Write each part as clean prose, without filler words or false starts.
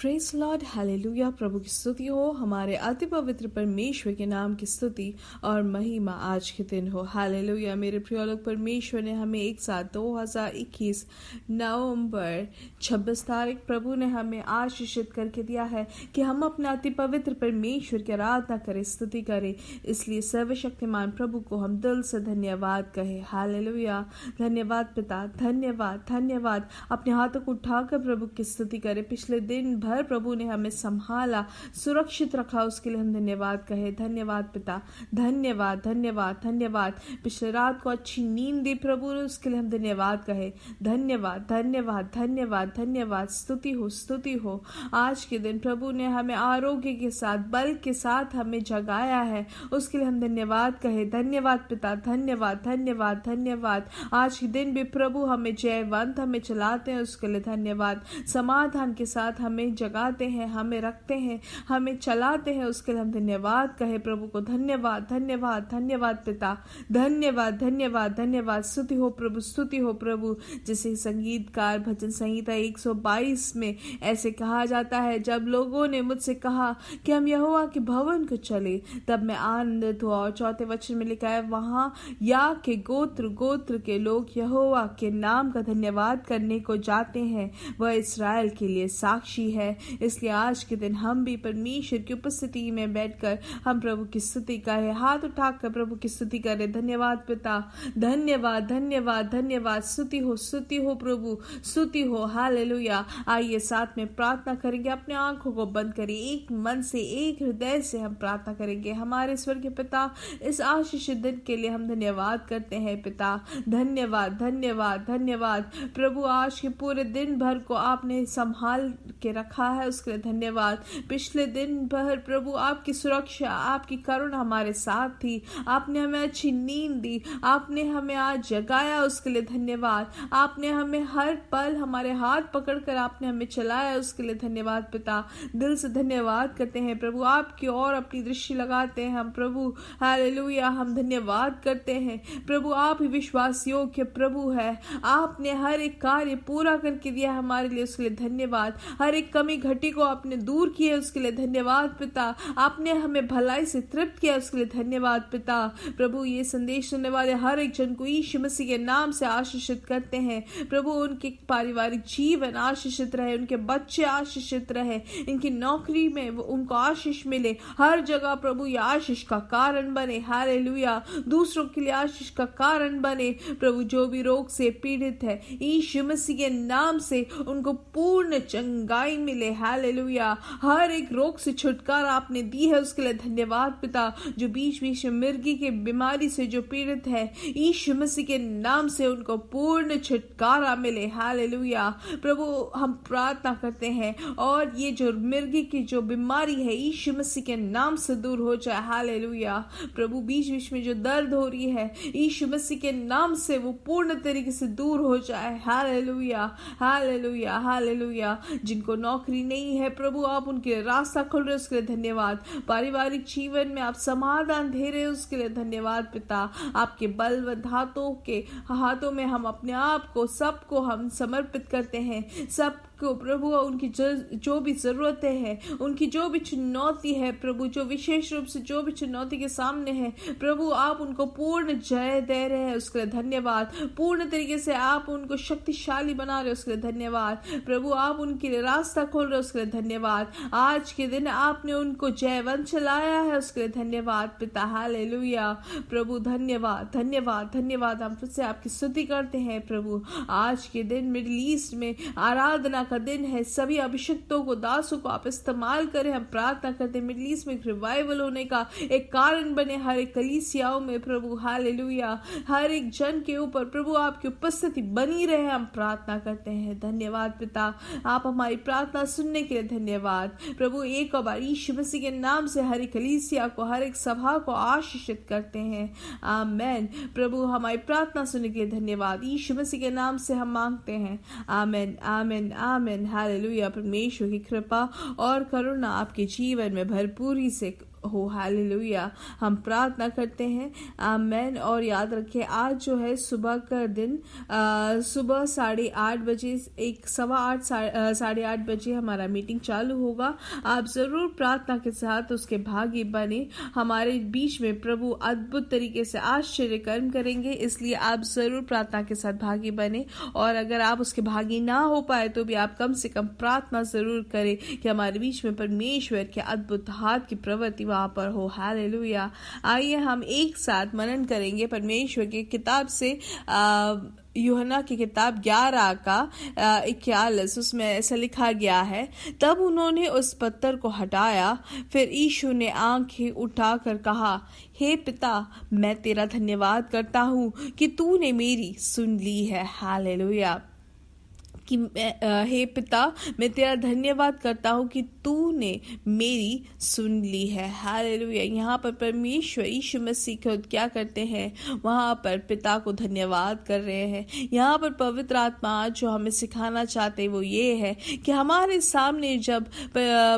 Praise Lord, hallelujah. प्रभु की स्तुति हो, हमारे अति पवित्र परमेश्वर के नाम की स्तुति और महिमा आज के दिन हो। हालेलुया। मेरे प्रिय लोग, परमेश्वर ने हमें एक साथ 2021 नवंबर 26 तारीख प्रभु ने हमें आशीषित करके दिया है कि हम अपने अति पवित्र परमेश्वर की आराधना करें, स्तुति करें। इसलिए सर्वशक्तिमान प्रभु को हम दिल से धन्यवाद कहें। हालेलुया। धन्यवाद पिता, धन्यवाद धन्यवाद। अपने हाथों को उठाकर प्रभु की स्तुति करें। पिछले दिन भर प्रभु ने हमें संभाला, सुरक्षित रखा, उसके लिए हम धन्यवाद कहे। धन्यवाद पिता, धन्यवाद धन्यवाद धन्यवाद। पिछले रात को अच्छी नींद दी प्रभु ने, उसके लिए हम धन्यवाद कहे। धन्यवाद धन्यवाद धन्यवाद धन्यवाद। स्तुति हो। आज के दिन प्रभु ने हमें आरोग्य के साथ, बल के साथ हमें जगाया है, उसके लिए हम धन्यवाद कहे। धन्यवाद पिता, धन्यवाद धन्यवाद धन्यवाद। आज के दिन भी प्रभु हमें जयवंत हमें चलाते हैं, उसके लिए धन्यवाद। समाधान के साथ हमें जगाते हैं, हमें रखते हैं, हमें चलाते हैं, उसके लिए हम धन्यवाद कहे प्रभु को। धन्यवाद धन्यवाद धन्यवाद पिता, धन्यवाद धन्यवाद धन्यवाद। स्तुति हो प्रभु, स्तुति हो प्रभु। जैसे संगीतकार भजन संहिता 122 में ऐसे कहा जाता है, जब लोगों ने मुझसे कहा कि हम यहोवा के भवन को चले, तब मैं आनंदित हुआ। और चौथे वचन में लिखा है, वहां या के गोत्र गोत्र के लोग यहोवा के नाम का धन्यवाद करने को जाते हैं, वह इस्राएल के लिए साक्षी है। इसलिए आज के दिन हम भी परमेश्वर की उपस्थिति में बैठकर हम प्रभु की स्तुति करें, हाथ उठाकर प्रभु की स्तुति करें। धन्यवाद पिता, धन्यवाद धन्यवाद धन्यवाद। स्तुति हो प्रभु, स्तुति हो। हालेलुया। आइए साथ में प्रार्थना करेंगे, अपने आंखों को बंद करिए, एक मन से, एक हृदय से हम प्रार्थना करेंगे। हमारे स्वर्गीय पिता, इस आशीषित दिन के लिए हम धन्यवाद करते हैं पिता। धन्यवाद धन्यवाद धन्यवाद प्रभु। आज के पूरे दिन भर को आपने संभाल के रखा है, उसके लिए धन्यवाद। पिछले दिन भर प्रभु आपकी सुरक्षा, आपकी करुणा हमारे साथ थी। आपने हमें अच्छी नींद दी, आपने हमें आज जगाया, उसके लिए धन्यवाद। आपने हमें हर पल हमारे हाथ पकड़कर आपने हमें चलाया, उसके लिए धन्यवाद पिता। दिल से धन्यवाद करते हैं प्रभु, आपकी ओर अपनी दृष्टि लगाते हैं हम प्रभु। हालेलुया। हम धन्यवाद करते हैं प्रभु, आप ही विश्वास योग्य प्रभु है। आपने हर एक कार्य पूरा करके दिया हमारे लिए, उसके लिए धन्यवाद। हर एक कमी घटी को आपने दूर किया, उसके लिए धन्यवाद पिता। आपने हमें भलाई से तृप्त किया, उसके लिए धन्यवाद पिता। प्रभु, ये संदेश सुनने वाले हर एक जन को यीशु मसीह के नाम से आशीषित करते हैं प्रभु। उनके पारिवारिक जीवन आशीषित रहे, उनके बच्चे आशीषित रहे, इनकी नौकरी में उनको आशीष मिले। हर जगह प्रभु ये आशीष का कारण बने। हालेलुया। दूसरों के लिए आशीष का कारण बने प्रभु। जो भी रोग से पीड़ित है, यीशु मसीह के नाम से उनको पूर्ण चंगाई मिले। हालेलुया। हर एक रोग से छुटकारा आपने दी है, उसके लिए धन्यवाद पिता। जो बीच बीच में मिर्गी के बीमारी से जो पीड़ित है, यीशु मसीह के नाम से उनको पूर्ण छुटकारा मिले। हालेलुया। प्रभु, हम प्रार्थना करते हैं और ये जो मिर्गी की जो बीमारी है, यीशु मसीह के नाम से दूर हो जाए। हालेलुया। प्रभु, बीच बीच में जो दर्द हो रही है, यीशु मसीह के नाम से वो पूर्ण तरीके से दूर हो जाए। Hallelujah hallelujah hallelujah. जिनको नौकरी नहीं है प्रभु, आप उनके रास्ता खोल रहे, उसके लिए धन्यवाद। पारिवारिक जीवन में आप समाधान दे रहे, उसके लिए धन्यवाद पिता। आपके बलवंत हाथों में हम अपने आप को, सबको हम समर्पित करते हैं। सब को प्रभु, उनकी जो भी जरूरतें हैं, उनकी जो भी चुनौती है प्रभु, जो विशेष रूप से जो भी चुनौती के सामने है प्रभु, आप उनको पूर्ण जय दे रहे हैं, उसके लिए धन्यवाद। पूर्ण तरीके से आप उनको शक्तिशाली बना रहे हो, उसके लिए धन्यवाद प्रभु। आप उनके लिए रास्ता खोल रहे हो, उसके लिए धन्यवाद। आज के दिन आपने उनको जयवंत चलाया है, उसके लिए धन्यवाद पिता। हालेलुया प्रभु, धन्यवाद धन्यवाद धन्यवाद। हम फिर से आपकी स्तुति करते हैं प्रभु। आज के दिन मिडिल ईस्ट में आराधना का दिन है, सभी अभिषिक्तों को, दासों को आप इस्तेमाल करें। हम प्रार्थना करते हैं मिडिल ईस्ट में रिवाइवल होने का एक कारण बने हर एक कलीसियाओं में प्रभु। हालेलुया। हर एक जन के ऊपर प्रभु आपकी उपस्थिति बनी रहे, हम प्रार्थना करते हैं। धन्यवाद पिता। आप हमारी प्रार्थना सुनने के लिए धन्यवाद प्रभु। एक बार यीशु मसीह के नाम से हर एक कलीसिया को, हर एक सभा को आशीषित करते हैं। आमेन प्रभु। हमारी प्रार्थना सुनने के लिए धन्यवाद, यीशु मसीह के नाम से हम मांगते हैं। आमेन आमेन आमेन। हालेलुया। परमेश्वर की कृपा और करुणा आपके जीवन में भरपूरी से हो। हालेलुया। हम प्रार्थना करते हैं। आमेन। और याद रखें, आज जो है सुबह का दिन, सुबह 8:30 बजे, 7:15 बजे हमारा मीटिंग चालू होगा। आप जरूर प्रार्थना के साथ उसके भागी बने। हमारे बीच में प्रभु अद्भुत तरीके से आश्चर्य कर्म करेंगे, इसलिए आप जरूर प्रार्थना के साथ भागी बने। और अगर आप उसके भागी ना हो पाए तो भी आप कम से कम प्रार्थना जरूर करें कि हमारे बीच में परमेश्वर के अद्भुत हाथ की प्रवृत्ति वहां पर हो। हालेलुया। आइए हम एक साथ मनन करेंगे परमेश्वर की किताब से, यूहन्ना की किताब 11 का 41। उसमें ऐसा लिखा गया है, तब उन्होंने उस पत्थर को हटाया। फिर यीशु ने आंखें उठाकर कहा, हे पिता, मैं तेरा धन्यवाद करता हूँ कि तूने मेरी सुन ली है। हालेलुया। कि हे पिता, मैं तेरा धन्यवाद करता हूँ कि तूने मेरी सुन ली है। हालेलुया। यहाँ पर परमेश्वर यीशु मसीह खुद क्या करते हैं, वहाँ पर पिता को धन्यवाद कर रहे हैं। यहाँ पर पवित्र आत्मा जो हमें सिखाना चाहते हैं वो ये है कि हमारे सामने जब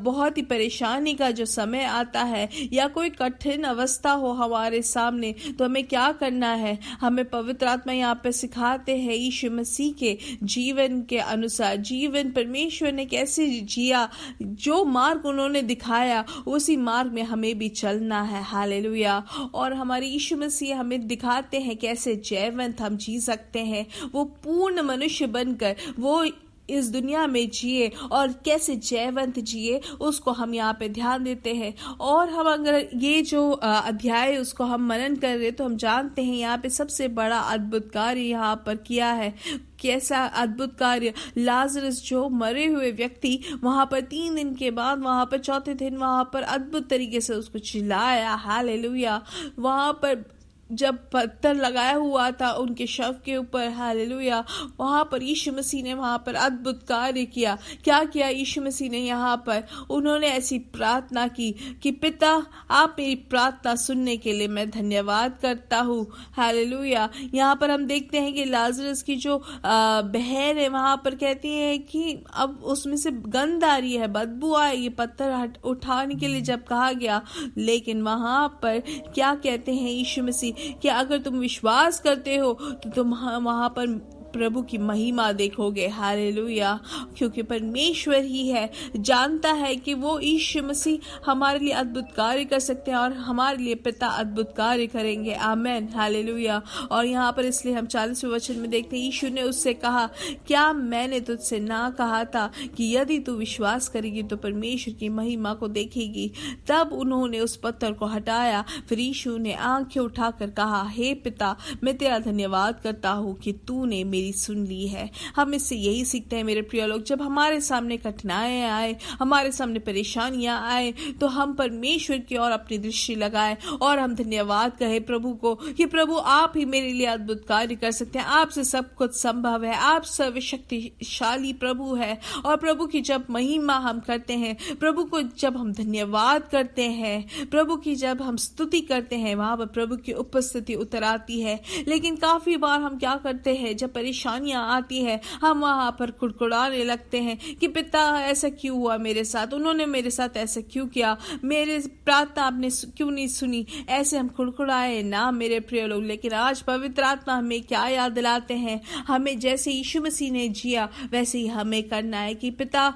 बहुत ही परेशानी का जो समय आता है या कोई कठिन अवस्था हो हमारे सामने, तो हमें क्या करना है। हमें पवित्र आत्मा यहाँ पर सिखाते हैं यीशु मसीह के जीवन के अनुसार, जीवन परमेश्वर ने कैसे जिया, जो मार्ग उन्होंने दिखाया उसी मार्ग में हमें भी चलना है। हालेलुया। और हमारे यीशु मसीह हमें दिखाते हैं कैसे जयवंत हम जी सकते हैं। वो पूर्ण मनुष्य बनकर वो इस दुनिया में जिए और कैसे जयवंत जिए, उसको हम यहाँ पे ध्यान देते हैं। और हम अगर ये जो अध्याय उसको हम मनन कर रहे तो हम जानते हैं यहाँ पे सबसे बड़ा अद्भुत कार्य यहाँ पर किया है। कैसा अद्भुत कार्य। लाजरस जो मरे हुए व्यक्ति, वहां पर 3 दिन के बाद, वहां पर चौथे दिन वहां पर अद्भुत तरीके से उसको चिल्लाया। हालेलुया। वहां पर जब पत्थर लगाया हुआ था उनके शव के ऊपर, हालेलुया, वहां पर यीशु मसीह ने वहां पर अद्भुत कार्य किया। क्या किया यीशु मसीह ने यहाँ पर? उन्होंने ऐसी प्रार्थना की कि पिता, आप मेरी प्रार्थना सुनने के लिए मैं धन्यवाद करता हूँ। हालेलुया। यहाँ पर हम देखते हैं कि लाजरस की जो बहन है वहां पर कहती है कि अब उसमें से गंध आ रही है, बदबू आए, ये पत्थर उठाने के लिए जब कहा गया, लेकिन वहां पर क्या कहते हैं यीशु मसीह कि अगर तुम विश्वास करते हो तो तुम वहां पर प्रभु की महिमा देखोगे। हालेलुया। क्योंकि परमेश्वर ही है, जानता है कि वो यीशु मसीह हमारे लिए अद्भुत कार्य कर सकते हैं और हमारे लिए पिता अद्भुत कार्य करेंगे। आमेन। हालेलुया। और यहाँ पर इसलिए हम 40वें वचन में देखते हैं, यीशु ने उससे कहा, क्या मैंने तुझसे ना कहा था कि यदि तू विश्वास करेगी तो परमेश्वर की महिमा को देखेगी। तब उन्होंने उस पत्थर को हटाया। फिर यीशु ने आंखें उठाकर कहा, हे पिता, मैं तेरा धन्यवाद करता हूँ कि तूने मेरी सुन ली है। हम इससे यही सीखते हैं मेरे प्रिय लोग, जब हमारे सामने कठिनाइयां आए, हमारे सामने परेशानियां आए, तो हम परमेश्वर की ओर अपनी दृष्टि लगाएं और हम धन्यवाद कहें प्रभु को कि प्रभु आप ही मेरे लिए अद्भुत कार्य कर सकते हैं। आपसे सब कुछ संभव है, आप सर्वशक्तिशाली प्रभु है। और प्रभु की जब महिमा हम करते हैं, प्रभु को जब हम धन्यवाद करते हैं, प्रभु की जब हम स्तुति करते हैं, वहां पर प्रभु की उपस्थिति उतर आती है। लेकिन काफी बार हम क्या करते हैं, जब परेशानियां आती है, हम वहां पर कुड़कुड़ाने लगते हैं कि पिता ऐसा क्यों हुआ मेरे साथ, उन्होंने मेरे साथ ऐसा क्यों किया, मेरे प्रार्थना आपने क्यों नहीं सुनी। ऐसे हम कुड़कुड़ाए ना मेरे प्रिय लोग। लेकिन आज पवित्र आत्मा हमें क्या याद दिलाते हैं, हमें जैसे यीशु मसीह ने जिया वैसे ही हमें करना है कि पिता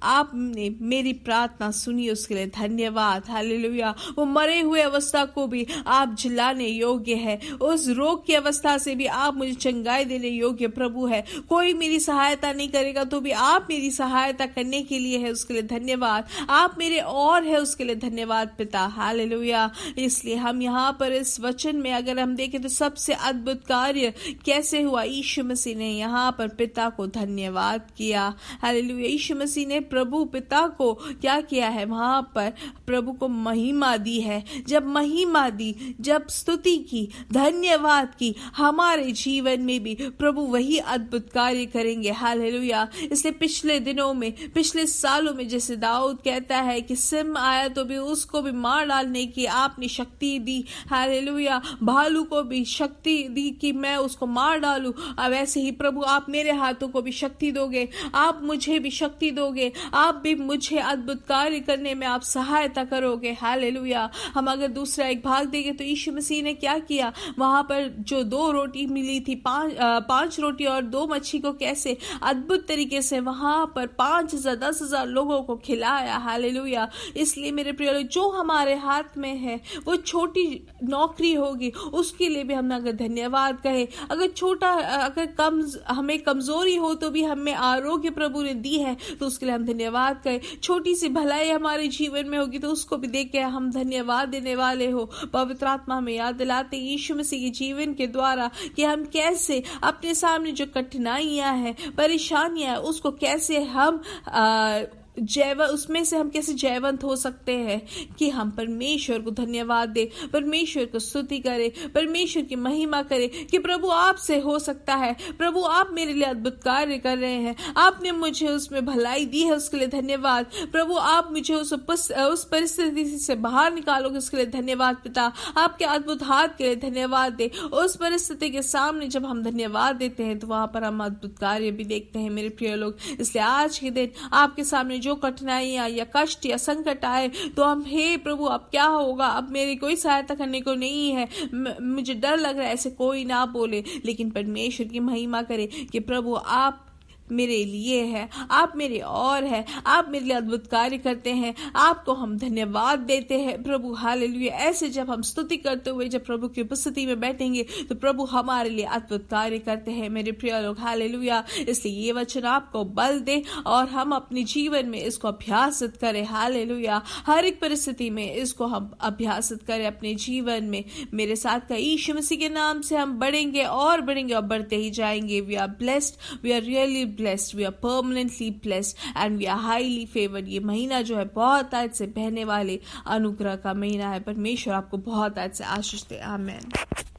आपने मेरी प्रार्थना सुनी, उसके लिए धन्यवाद। हालेलुया। वो मरे हुए अवस्था को भी आप जिलाने योग्य है, उस रोग की अवस्था से भी आप मुझे चंगाई देने योग्य प्रभु है। कोई मेरी सहायता नहीं करेगा तो भी आप मेरी सहायता करने के लिए है, उसके लिए धन्यवाद। आप मेरे और है, उसके लिए धन्यवाद पिता। हालेलुया। इसलिए हम यहाँ पर इस वचन में अगर हम देखें तो सबसे अद्भुत कार्य कैसे हुआ, यीशु मसीह ने यहाँ पर पिता को धन्यवाद किया। हालेलुया। यीशु मसीह ने प्रभु पिता को क्या किया है, वहां पर प्रभु को महिमा दी है। जब महिमा दी, जब स्तुति की, धन्यवाद की, हमारे जीवन में भी प्रभु वही अद्भुत कार्य करेंगे। हालेलुया। इसलिए पिछले दिनों में, पिछले सालों में, जैसे दाऊद कहता है कि सिंह आया तो भी उसको भी मार डालने की आपने शक्ति दी। हालेलुया। भालू को भी शक्ति दी कि मैं उसको मार डालूं। अब ऐसे ही प्रभु आप मेरे हाथों को भी शक्ति दोगे, आप मुझे भी शक्ति दोगे, आप भी मुझे अद्भुत कार्य करने में आप सहायता करोगे। हालेलुया। हम अगर दूसरा एक भाग देंगे तो यीशु मसीह ने क्या किया, वहां पर जो 2 रोटी मिली थी, 5 रोटी और 2 मच्छी को कैसे अद्भुत तरीके से वहां पर 5,000 10,000 लोगों को खिलाया। हालेलुया। इसलिए मेरे प्रिय लोग, जो हमारे हाथ में है वो छोटी नौकरी होगी, उसके लिए भी हम अगर धन्यवाद कहें, अगर छोटा, अगर हमें कमजोरी हो तो भी हमें आरोग्य प्रभु ने दी है तो उसके लिए हम धन्यवाद कहें। छोटी सी भलाई हमारे जीवन में होगी तो उसको भी देख के हम धन्यवाद देने वाले हो। पवित्र आत्मा हमें याद दिलाते यीशु मसीह के जीवन के द्वारा कि हम कैसे अपने सामने जो कठिनाइयां हैं, परेशानियां हैं, उसको कैसे हम उसमें से हम कैसे जयवंत हो सकते हैं कि हम परमेश्वर को धन्यवाद दे, परमेश्वर को स्तुति करें, परमेश्वर की महिमा करें कि प्रभु आपसे हो सकता है, प्रभु आप मेरे लिए अद्भुत कार्य कर रहे हैं, आपने मुझे उसमें भलाई दी है, उसके लिए धन्यवाद। प्रभु आप मुझे उस परिस्थिति से बाहर निकालोगे, उसके लिए धन्यवाद पिता। आपके अद्भुत हाथ के लिए धन्यवाद दे। उस परिस्थिति के सामने जब हम धन्यवाद देते हैं तो वहां पर हम अद्भुत कार्य भी देखते हैं मेरे प्रिय लोग। इसलिए आज के दिन आपके सामने जो कठिनाइयां या कष्ट या संकट आए तो हम, हे प्रभु अब क्या होगा, अब मेरी कोई सहायता करने को नहीं है, मुझे डर लग रहा है, ऐसे कोई ना बोले, लेकिन परमेश्वर की महिमा करे कि प्रभु आप मेरे लिए है, आप मेरे और है, आप मेरे लिए अद्भुत कार्य करते हैं, आपको हम धन्यवाद देते हैं प्रभु। हालेलुया। ऐसे जब हम स्तुति करते हुए जब प्रभु की उपस्थिति में बैठेंगे तो प्रभु हमारे लिए अद्भुत कार्य करते हैं मेरे प्रिय लोग। हालेलुया। इसलिए ये वचन आपको बल दे और हम अपने जीवन में इसको अभ्यासित करें। हालेलुया। हर एक परिस्थिति में इसको हम अभ्यासित करें अपने जीवन में। मेरे साथ का यीशु मसीह के नाम से हम बढ़ेंगे और बढ़ते ही जाएंगे। We are blessed, we are really blessed, we are permanently blessed and we are highly favored। ये महीना जो है बहुत आज से बहने वाले अनुग्रह का महीना है। परमेश्वर आपको बहुत आज से आशीष दे। आमीन।